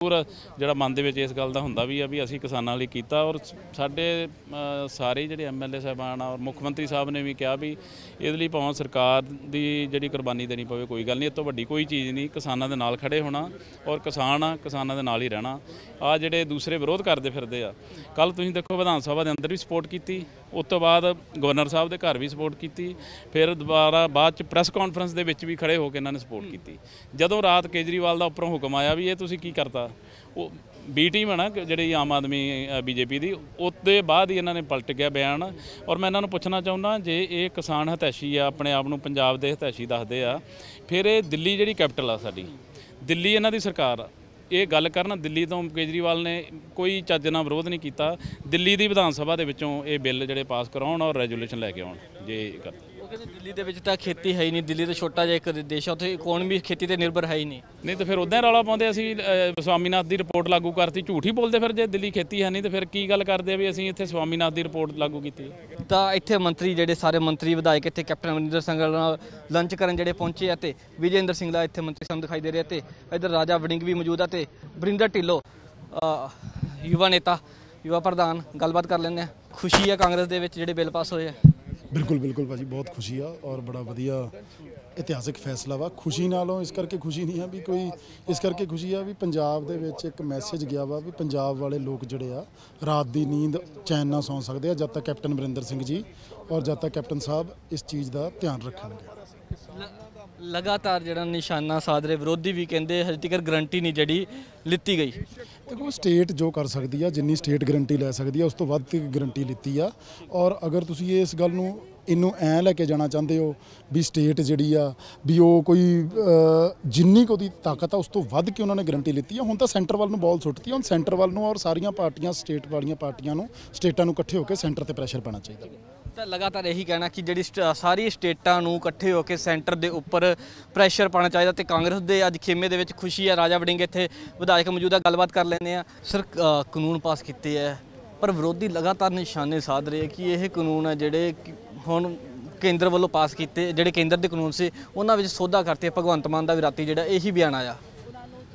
पूरा ਜਿਹੜਾ ਮਨ ਦੇ ਵਿੱਚ ਇਸ ਗੱਲ ਦਾ ਹੁੰਦਾ ਵੀ ਆ ਵੀ ਅਸੀਂ ਕਿਸਾਨਾਂ ਲਈ ਕੀਤਾ ਔਰ ਸਾਡੇ ਸਾਰੇ ਜਿਹੜੇ ਐਮਐਲਏ ਸਾਹਿਬਾਨ ਔਰ ਮੁੱਖ ਮੰਤਰੀ ਸਾਹਿਬ ਨੇ ਵੀ ਕਿਹਾ ਵੀ ਇਹਦੇ ਲਈ ਭਾਵੇਂ ਸਰਕਾਰ ਦੀ ਜਿਹੜੀ ਕੁਰਬਾਨੀ ਦੇਣੀ ਪਵੇ ਕੋਈ ਗੱਲ ਨਹੀਂ, ਇਹ ਤੋਂ ਵੱਡੀ ਕੋਈ ਚੀਜ਼ ਨਹੀਂ, ਕਿਸਾਨਾਂ ਦੇ ਨਾਲ ਖੜੇ ਹੋਣਾ ਔਰ ਕਿਸਾਨ ਆ ਕਿਸਾਨਾਂ ਦੇ ਨਾਲ ਹੀ ਰਹਿਣਾ। ਆ ਜਿਹੜੇ ਦੂਸਰੇ ਵਿਰੋਧ ਕਰਦੇ ਫਿਰਦੇ ਆ, ਕੱਲ ਤੁਸੀਂ ਦੇਖੋ ਵਿਧਾਨ ਸਭਾ ਦੇ ਅੰਦਰ ਵੀ ਸਪੋਰਟ ਕੀਤੀ, ਉਸ ਤੋਂ ਬਾਅਦ ਗਵਰਨਰ ਸਾਹਿਬ ਦੇ ਘਰ ਵੀ ਸਪੋਰਟ ਕੀਤੀ, ਫਿਰ ਦੁਬਾਰਾ ਬਾਅਦ ਚ ਪ੍ਰੈਸ ਕਾਨਫਰੰਸ ਦੇ ਵਿੱਚ ਵੀ ਖੜੇ ਹੋ ਕੇ ਇਹਨਾਂ ਨੇ ਸਪੋਰਟ ਕੀਤੀ। ਜਦੋਂ ਰਾਤ ਕੇਜਰੀਵਾਲ ਦਾ ਉੱਪਰੋਂ ਹੁਕਮ ਆਇਆ ਵੀ ਇਹ ਤੁਸੀਂ ਕੀ ਕਰਤਾ, ਉਹ ਬੀ ਟੀਮ ਹੈ ਨਾ ਜਿਹੜੀ ਆਮ ਆਦਮੀ ਬੀਜੇਪੀ ਦੀ, ਉਹਦੇ ਬਾਅਦ ਹੀ ਇਹਨਾਂ ਨੇ ਪਲਟ ਗਿਆ ਬਿਆਨ। ਔਰ ਮੈਂ ਇਹਨਾਂ ਨੂੰ ਪੁੱਛਣਾ ਚਾਹੁੰਦਾ, ਜੇ ਇਹ ਕਿਸਾਨ ਹਤੈਸ਼ੀ ਆ, ਆਪਣੇ ਆਪ ਨੂੰ ਪੰਜਾਬ ਦੇ ਹਤੈਸ਼ੀ ਦੱਸਦੇ ਆ, ਫਿਰ ਇਹ ਦਿੱਲੀ ਜਿਹੜੀ ਕੈਪੀਟਲ ਆ ਸਾਡੀ, ਦਿੱਲੀ ਇਹਨਾਂ ਦੀ ਸਰਕਾਰ ਆ, ਇਹ ਗੱਲ ਕਰਨ ਦਿੱਲੀ ਤੋਂ ਕੇਜਰੀਵਾਲ ਨੇ ਕੋਈ ਚੱਜ ਨਾਲ ਵਿਰੋਧ ਨਹੀਂ ਕੀਤਾ, ਦਿੱਲੀ ਦੀ ਵਿਧਾਨ ਸਭਾ ਦੇ ਵਿੱਚੋਂ ਇਹ ਬਿੱਲ ਜਿਹੜੇ ਪਾਸ ਕਰਾਉਣ ਔਰ ਰੈਜੂਲੇਸ਼ਨ ਲੈ ਕੇ ਆਉਣ। ਜੇ ਉਹ ਕਹਿੰਦੇ ਦਿੱਲੀ ਦੇ ਵਿੱਚ ਤਾਂ ਖੇਤੀ ਹੈ ਹੀ ਨਹੀਂ, ਦਿੱਲੀ ਤਾਂ ਛੋਟਾ ਜਿਹਾ ਇੱਕ ਦੇਸ਼ ਆ, ਉੱਥੇ ਇਕੋਨਮੀ ਖੇਤੀ ਤੇ ਨਿਰਭਰ ਹੈ ਹੀ ਨਹੀਂ ਤਾਂ ਫਿਰ ਉੱਦਾਂ ਰੌਲਾ ਪਾਉਂਦੇ ਅਸੀਂ ਸਵਾਮੀਨਾਥਨ ਦੀ ਰਿਪੋਰਟ ਲਾਗੂ ਕਰਤੀ, ਝੂਠ ਹੀ ਬੋਲਦੇ ਫਿਰ ਜੇ ਦਿੱਲੀ ਖੇਤੀ ਹੈ ਨਹੀਂ ਤਾਂ ਫਿਰ ਕੀ ਗੱਲ ਕਰਦੇ ਆ ਵੀ ਅਸੀਂ ਇੱਥੇ ਸਵਾਮੀਨਾਥਨ ਦੀ ਰਿਪੋਰਟ ਲਾਗੂ ਕੀਤੀ। ਤਾਂ ਇੱਥੇ ਮੰਤਰੀ ਜਿਹੜੇ ਸਾਰੇ ਮੰਤਰੀ ਵਿਧਾਇਕ ਇੱਥੇ ਕੈਪਟਨ ਅਮਰਿੰਦਰ ਸਿੰਘ ਨਾਲ ਲੰਚ ਕਰਨ ਜਿਹੜੇ ਪਹੁੰਚੇ ਆ, ਤੇ ਵਿਜੇਂਦਰ ਸਿੰਘਲਾ ਇੱਥੇ ਮੰਤਰੀ ਸਾਹਿਬ ਦਿਖਾਈ ਦੇ ਰਹੇ, ਤੇ ਇੱਧਰ ਰਾਜਾ ਵੜਿੰਗ ਵੀ ਮੌਜੂਦ ਆ, ਤੇ ਵਰਿੰਦਰ ਢਿੱਲੋਂ ਯੁਵਾ ਨੇਤਾ ਯੁਵਾ ਪ੍ਰਧਾਨ, ਗੱਲਬਾਤ ਕਰ ਲੈਂਦੇ ਆ। ਖੁਸ਼ੀ ਆ ਕਾਂਗਰਸ ਦੇ ਵਿੱਚ ਜਿਹੜੇ ਬਿੱਲ ਪਾਸ ਹੋਏ ਆ? बिल्कुल बिल्कुल भाजी, बहुत खुशी आ और बड़ा वधिया इतिहासिक फैसला वा। खुशी नालों इस करके खुशी नहीं है भी कोई, इस करके खुशी आ भी पंजाब दे विच एक मैसेज गया वा भी पंजाब वाले लोग जिहड़े आ रात दी नींद चैन ना सौ सकते हैं जब तक कैप्टन अमरिंदर सिंह जी और जब तक कैप्टन साहब इस चीज़ का ध्यान रखेंगे। लगातार ਜਿਹੜਾ ਨਿਸ਼ਾਨਾ ਸਾਧ ਰਹੇ ਵਿਰੋਧੀ ਵੀ ਕਹਿੰਦੇ ਹਜੇ ਤੱਕ ਗਰੰਟੀ ਨਹੀਂ ਜਿਹੜੀ ਲਿੱਤੀ ਗਈ। देखो स्टेट जो कर सकती है, जिन्नी स्टेट गारंटी लै सकती है उस तो वध गारंटी लिती आ। और अगर तुसी इस गल नूं इनू ऐ लैके जाना चाहते हो भी स्टेट जिहड़ी आ भी वो कोई जिन्नी को दी ताकत आ उस तो वध के उन्होंने गारंटी लिती है। हुण तां सेंटर वाल नूं बॉल सुट्टती है, हुण सेंटर वाल नूं और सारियां पार्टियां स्टेट वालियां पार्टियां नूं स्टेटां नूं इकट्ठे होकर सेंटर ते प्रैशर पाना चाहिए। ਤਾਂ ਲਗਾਤਾਰ ਇਹੀ ਕਹਿਣਾ ਕਿ ਜਿਹੜੀ ਸਾਰੀ ਸਟੇਟਾਂ ਨੂੰ ਇਕੱਠੇ ਹੋ ਕੇ ਸੈਂਟਰ ਦੇ ਉੱਪਰ ਪ੍ਰੈਸ਼ਰ ਪਾਉਣਾ ਚਾਹੀਦਾ, ਤੇ ਕਾਂਗਰਸ ਦੇ ਅੱਜ ਖੇਮੇ ਦੇ ਵਿੱਚ ਖੁਸ਼ੀ ਹੈ। ਰਾਜਾ ਵੜਿੰਗ ਇੱਥੇ ਵਿਧਾਇਕ ਮੌਜੂਦਾ, ਗੱਲਬਾਤ ਕਰ ਲੈਂਦੇ ਆ। ਸਰ ਕਾਨੂੰਨ ਪਾਸ ਕੀਤੇ ਹੈ ਪਰ ਵਿਰੋਧੀ ਲਗਾਤਾਰ ਨਿਸ਼ਾਨੇ ਸਾਧ ਰਹੇ ਕਿ ਇਹ ਕਾਨੂੰਨ ਹੈ ਜਿਹੜੇ ਹੁਣ ਕੇਂਦਰ ਵੱਲੋਂ ਪਾਸ ਕੀਤੇ, ਜਿਹੜੇ ਕੇਂਦਰ ਦੇ ਕਾਨੂੰਨ ਸੀ ਉਹਨਾਂ ਵਿੱਚ ਸੋਧਾ ਕਰਤੇ। ਭਗਵੰਤ ਮਾਨ ਦਾ ਵੀ ਰਾਤੀ ਜਿਹੜਾ ਇਹੀ ਬਿਆਨ ਆਇਆ।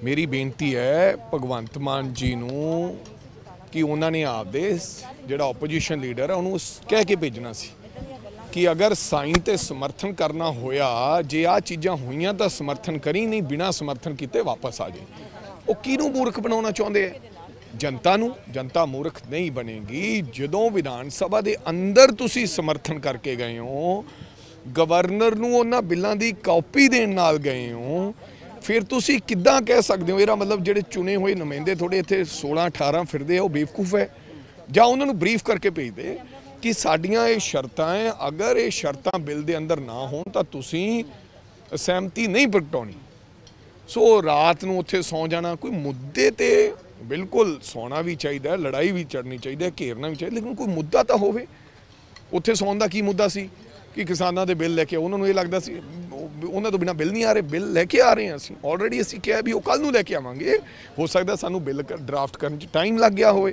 ਮੇਰੀ ਬੇਨਤੀ ਹੈ ਭਗਵੰਤ ਮਾਨ ਜੀ ਨੂੰ ਕਿ ਉਹਨਾਂ ਨੇ ਆਪਦੇ ਜਿਹੜਾ ਓਪੋਜੀਸ਼ਨ ਲੀਡਰ ਹੈ ਉਹਨੂੰ ਕਹਿ ਕੇ ਭੇਜਣਾ ਸੀ ਕਿ ਅਗਰ ਸਾਈਨ ਤੇ ਸਮਰਥਨ ਕਰਨਾ ਹੋਇਆ, ਜੇ ਆ ਚੀਜ਼ਾਂ ਹੋਈਆਂ ਤਾਂ ਸਮਰਥਨ ਕਰੀ, ਨਹੀਂ ਬਿਨਾਂ ਸਮਰਥਨ ਕੀਤੇ ਵਾਪਸ ਆ ਜਾਏ। ਉਹ ਕਿਹਨੂੰ ਮੂਰਖ ਬਣਾਉਣਾ ਚਾਹੁੰਦੇ ਹੈ? ਜਨਤਾ ਨੂੰ। ਜਨਤਾ ਮੂਰਖ ਨਹੀਂ ਬਣੇਗੀ। ਜਦੋਂ ਵਿਧਾਨ ਸਭਾ ਦੇ ਅੰਦਰ ਤੁਸੀਂ ਸਮਰਥਨ ਕਰਕੇ ਗਏ ਹੋ, ਗਵਰਨਰ ਨੂੰ ਉਹਨਾਂ ਬਿੱਲਾਂ ਦੀ ਕਾਪੀ ਦੇਣ ਨਾਲ ਗਏ ਹੋ, ਫਿਰ ਤੁਸੀਂ ਕਿੱਦਾਂ ਕਹਿ ਸਕਦੇ ਹੋ? ਇਹਦਾ ਮਤਲਬ ਜਿਹੜੇ ਚੁਣੇ ਹੋਏ ਨੁਮਾਇੰਦੇ ਤੁਹਾਡੇ ਇੱਥੇ 16-18 ਫਿਰਦੇ ਆ ਉਹ ਬੇਵਕੂਫ ਹੈ? ਜਾਂ ਉਹਨਾਂ ਨੂੰ ਬਰੀਫ ਕਰਕੇ ਭੇਜਦੇ ਕਿ ਸਾਡੀਆਂ ਇਹ ਸ਼ਰਤਾਂ ਹੈ, ਅਗਰ ਇਹ ਸ਼ਰਤਾਂ ਬਿੱਲ ਦੇ ਅੰਦਰ ਨਾ ਹੋਣ ਤਾਂ ਤੁਸੀਂ ਸਹਿਮਤੀ ਨਹੀਂ ਪ੍ਰਗਟਾਉਣੀ। ਸੋ ਰਾਤ ਨੂੰ ਉੱਥੇ ਸੌਂ ਜਾਣਾ, ਕੋਈ ਮੁੱਦੇ ਤੇ ਬਿਲਕੁਲ ਸੌਣਾ ਵੀ ਚਾਹੀਦਾ, ਲੜਾਈ ਵੀ ਚੜ੍ਹਨੀ ਚਾਹੀਦੀ ਹੈ, ਘੇਰਨਾ ਵੀ ਚਾਹੀਦਾ, ਲੇਕਿਨ ਕੋਈ ਮੁੱਦਾ ਤਾਂ ਹੋਵੇ। ਉੱਥੇ ਸੌਣ ਦਾ ਕੀ ਮੁੱਦਾ ਸੀ ਕਿ ਕਿਸਾਨਾਂ ਦੇ ਬਿੱਲ ਲੈ ਕੇ, ਉਹਨਾਂ ਨੂੰ ਇਹ ਲੱਗਦਾ ਸੀ ਉਹਨਾਂ ਤੋਂ ਬਿਨਾਂ ਬਿੱਲ ਨਹੀਂ ਆ ਰਹੇ, ਬਿੱਲ ਲੈ ਕੇ ਆ ਰਹੇ ਹਾਂ ਅਸੀਂ ਆਲਰੇਡੀ। ਅਸੀਂ ਕਿਹਾ ਵੀ ਉਹ ਕੱਲ੍ਹ ਨੂੰ ਲੈ ਕੇ ਆਵਾਂਗੇ, ਹੋ ਸਕਦਾ ਸਾਨੂੰ ਬਿੱਲ ਡਰਾਫਟ ਕਰਨ 'ਚ ਟਾਈਮ ਲੱਗ ਗਿਆ ਹੋਵੇ,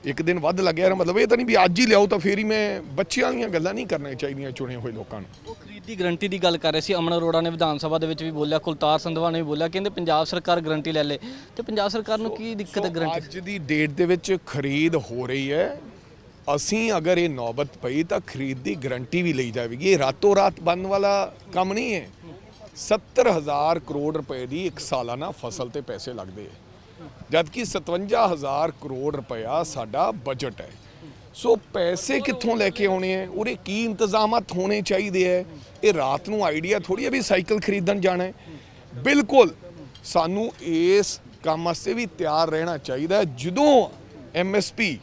ਇੱਕ ਦਿਨ ਵੱਧ ਲੱਗਿਆ। ਮਤਲਬ ਇਹ ਤਾਂ ਨਹੀਂ ਵੀ ਅੱਜ ਹੀ ਲਿਆਓ ਤਾਂ ਫਿਰ ਹੀ ਮੈਂ ਬੱਚਿਆਂ ਦੀਆਂ ਗੱਲਾਂ ਨਹੀਂ ਕਰਨੀਆਂ ਚਾਹੀਦੀਆਂ ਚੁਣੇ ਹੋਏ ਲੋਕਾਂ ਨੂੰ। ਉਹ ਖਰੀਦ ਦੀ ਗਰੰਟੀ ਦੀ ਗੱਲ ਕਰ ਰਹੇ ਸੀ। ਅਮਨ ਅਰੋੜਾ ਨੇ ਵਿਧਾਨ ਸਭਾ ਦੇ ਵਿੱਚ ਵੀ ਬੋਲਿਆ, ਕੁਲਤਾਰ ਸੰਧਵਾ ਨੇ ਵੀ ਬੋਲਿਆ, ਕਹਿੰਦੇ ਪੰਜਾਬ ਸਰਕਾਰ ਗਰੰਟੀ ਲੈ ਲੇ। ਤੇ ਪੰਜਾਬ ਸਰਕਾਰ ਨੂੰ ਕੀ ਦਿੱਕਤ ਹੈ ਗਰੰਟੀ? ਅੱਜ ਦੀ ਡੇਟ ਦੇ ਵਿੱਚ ਖਰੀਦ ਹੋ ਰਹੀ ਹੈ। ਅਸੀਂ ਅਗਰ ਇਹ ਨੌਬਤ ਪਈ ਤਾਂ ਖਰੀਦ ਦੀ ਗਰੰਟੀ ਵੀ ਲਈ ਜਾਵੇਗੀ। ਇਹ ਰਾਤੋਂ ਰਾਤ ਬਣਨ ਵਾਲਾ ਕੰਮ ਨਹੀਂ ਹੈ। 70,000 ਕਰੋੜ ਰੁਪਏ ਦੀ ਇੱਕ ਸਾਲਾਨਾ ਫਸਲ ਤੇ ਪੈਸੇ ਲੱਗਦੇ ਹੈ, ਜਦਕਿ 57,000 ਕਰੋੜ ਰੁਪਇਆ ਸਾਡਾ ਬਜਟ ਹੈ। ਸੋ ਪੈਸੇ ਕਿੱਥੋਂ ਲੈ ਕੇ ਆਉਣੇ ਹੈ? ਉਹਦੇ ਕੀ ਇੰਤਜ਼ਾਮਾਤ ਹੋਣੇ ਚਾਹੀਦੇ ਹੈ? ਇਹ ਰਾਤ ਨੂੰ ਆਈਡੀਆ ਥੋੜੀ ਹੈ ਵੀ ਸਾਈਕਲ ਖਰੀਦਣ ਜਾਣਾ ਹੈ। ਬਿਲਕੁਲ ਸਾਨੂੰ ਇਸ ਕੰਮ ਵਾਸਤੇ ਵੀ ਤਿਆਰ ਰਹਿਣਾ ਚਾਹੀਦਾ। ਜਦੋਂ MSP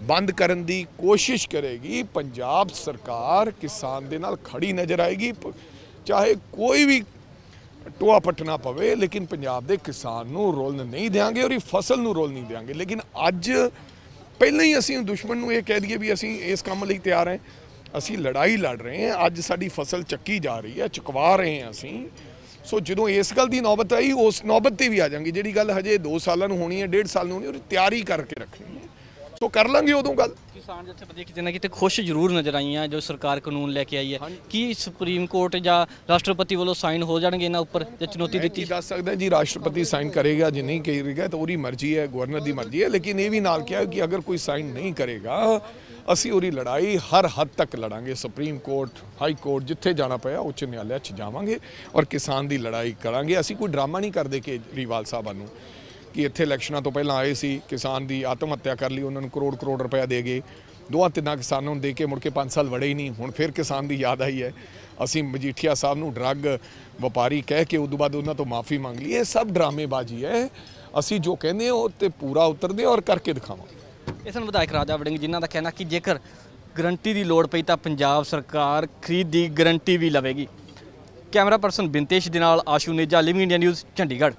ਬੰਦ ਕਰਨ ਦੀ ਕੋਸ਼ਿਸ਼ ਕਰੇਗੀ, ਪੰਜਾਬ ਸਰਕਾਰ ਕਿਸਾਨ ਦੇ ਨਾਲ ਖੜੀ ਨਜ਼ਰ ਆਏਗੀ, ਚਾਹੇ ਕੋਈ ਵੀ ਟੋਆ ਪੱਟਣਾ ਪਵੇ, ਲੇਕਿਨ ਪੰਜਾਬ ਦੇ ਕਿਸਾਨ ਨੂੰ ਰੋਲਣ ਨਹੀਂ ਦੇਵਾਂਗੇ ਔਰ ਇਹ ਫਸਲ ਨੂੰ ਰੋਲ ਨਹੀਂ ਦੇਵਾਂਗੇ। ਲੇਕਿਨ ਅੱਜ ਪਹਿਲਾਂ ਹੀ ਅਸੀਂ ਦੁਸ਼ਮਣ ਨੂੰ ਇਹ ਕਹਿ ਦਈਏ ਵੀ ਅਸੀਂ ਇਸ ਕੰਮ ਲਈ ਤਿਆਰ ਹਾਂ, ਅਸੀਂ ਲੜਾਈ ਲੜ ਰਹੇ ਹਾਂ, ਅੱਜ ਸਾਡੀ ਫਸਲ ਚੱਕੀ ਜਾ ਰਹੀ ਹੈ, ਚੁਕਵਾ ਰਹੇ ਹਾਂ ਅਸੀਂ। ਸੋ ਜਦੋਂ ਇਸ ਗੱਲ ਦੀ ਨੌਬਤ ਆਈ, ਉਸ ਨੌਬਤ 'ਤੇ ਵੀ ਆ ਜਾਵਾਂਗੇ। ਜਿਹੜੀ ਗੱਲ ਹਜੇ 2 ਸਾਲਾਂ ਨੂੰ ਹੋਣੀ ਹੈ, 1.5 ਸਾਲ ਨੂੰ ਹੋਣੀ, ਉਹਦੀ ਤਿਆਰੀ ਕਰਕੇ ਰੱਖਣੀ ਹੈ। ਸੋ ਕਰ ਲਾਂਗੇ ਉਦੋਂ ਗੱਲ। ਕਿਸਾਨ ਜਥੇਬੰਦੀਆਂ ਕਿਤੇ ਨਾ ਕਿਤੇ ਖੁਸ਼ ਜ਼ਰੂਰ ਨਜ਼ਰ ਆਈਆਂ ਜੋ ਸਰਕਾਰ ਕਾਨੂੰਨ ਲੈ ਕੇ ਆਈ ਹੈ। ਕੀ ਸੁਪਰੀਮ ਕੋਰਟ ਜਾਂ ਰਾਸ਼ਟਰਪਤੀ ਵੱਲੋਂ ਸਾਈਨ ਹੋ ਜਾਣਗੇ ਇਹਨਾਂ ਉੱਪਰ ਜੇ ਚੁਣੌਤੀ ਮੈਂ ਦਿੱਤੀ? ਕੀ ਦੱਸ ਸਕਦਾ ਜੀ, ਰਾਸ਼ਟਰਪਤੀ ਸਾਈਨ ਕਰੇਗਾ ਜੇ ਨਹੀਂ ਕਰੇਗਾ ਤਾਂ ਉਹਦੀ ਮਰਜ਼ੀ ਹੈ, ਗਵਰਨਰ ਦੀ ਮਰਜ਼ੀ ਹੈ। ਲੇਕਿਨ ਇਹ ਵੀ ਨਾਲ ਕਿਹਾ ਕਿ ਅਗਰ ਕੋਈ ਸਾਈਨ ਨਹੀਂ ਕਰੇਗਾ ਅਸੀਂ ਉਹਦੀ ਲੜਾਈ ਹਰ ਹੱਦ ਤੱਕ ਲੜਾਂਗੇ। ਸੁਪਰੀਮ ਕੋਰਟ, ਹਾਈ ਕੋਰਟ, ਜਿੱਥੇ ਜਾਣਾ ਪਿਆ ਉੱਚ ਨਿਆਲਿਆ 'ਚ ਜਾਵਾਂਗੇ ਔਰ ਕਿਸਾਨ ਦੀ ਲੜਾਈ ਕਰਾਂਗੇ। ਅਸੀਂ ਕੋਈ ਡਰਾਮਾ ਨਹੀਂ ਕਰਦੇ ਕੇਜਰੀਵਾਲ ਸਾਹਿਬਾਂ ਨੂੰ ਕਿ ਇੱਥੇ ਇਲੈਕਸ਼ਨਾਂ ਤੋਂ ਪਹਿਲਾਂ ਆਏ ਸੀ, ਕਿਸਾਨ ਦੀ ਆਤਮ ਹੱਤਿਆ ਕਰ ਲਈ, ਉਹਨਾਂ ਨੂੰ ਕਰੋੜ ਰੁਪਇਆ ਦੇ ਗਏ, 2-3 ਕਿਸਾਨਾਂ ਨੂੰ ਦੇ ਕੇ ਮੁੜ ਕੇ 5 ਸਾਲ ਵੜੇ ਹੀ ਨਹੀਂ। ਹੁਣ ਫਿਰ ਕਿਸਾਨ ਦੀ ਯਾਦ ਆਈ ਹੈ। ਅਸੀਂ ਮਜੀਠੀਆ ਸਾਹਿਬ ਨੂੰ ਡਰੱਗ ਵਪਾਰੀ ਕਹਿ ਕੇ ਉਦੋਂ ਬਾਅਦ ਉਹਨਾਂ ਤੋਂ ਮਾਫੀ ਮੰਗ ਲਈ। ਇਹ ਸਭ ਡਰਾਮੇਬਾਜ਼ੀ ਹੈ। ਅਸੀਂ ਜੋ ਕਹਿੰਦੇ ਉਹ ਤੇ ਪੂਰਾ ਉਤਰਦੇ ਔਰ ਕਰਕੇ ਦਿਖਾਵਾਂਗੇ। ਇਸ ਨੂੰ ਵਿਧਾਇਕ ਰਾਜਾ ਵੜਿੰਗ ਜਿਨ੍ਹਾਂ ਦਾ ਕਹਿਣਾ ਕਿ ਜੇਕਰ ਗਰੰਟੀ ਦੀ ਲੋੜ ਪਈ ਤਾਂ ਪੰਜਾਬ ਸਰਕਾਰ ਖਰੀਦ ਦੀ ਗਰੰਟੀ ਵੀ ਲਵੇਗੀ। ਕੈਮਰਾ ਪਰਸਨ ਬਿੰਤੇਸ਼ ਦੇ ਨਾਲ Ashu Neja, living India news, Chandigarh.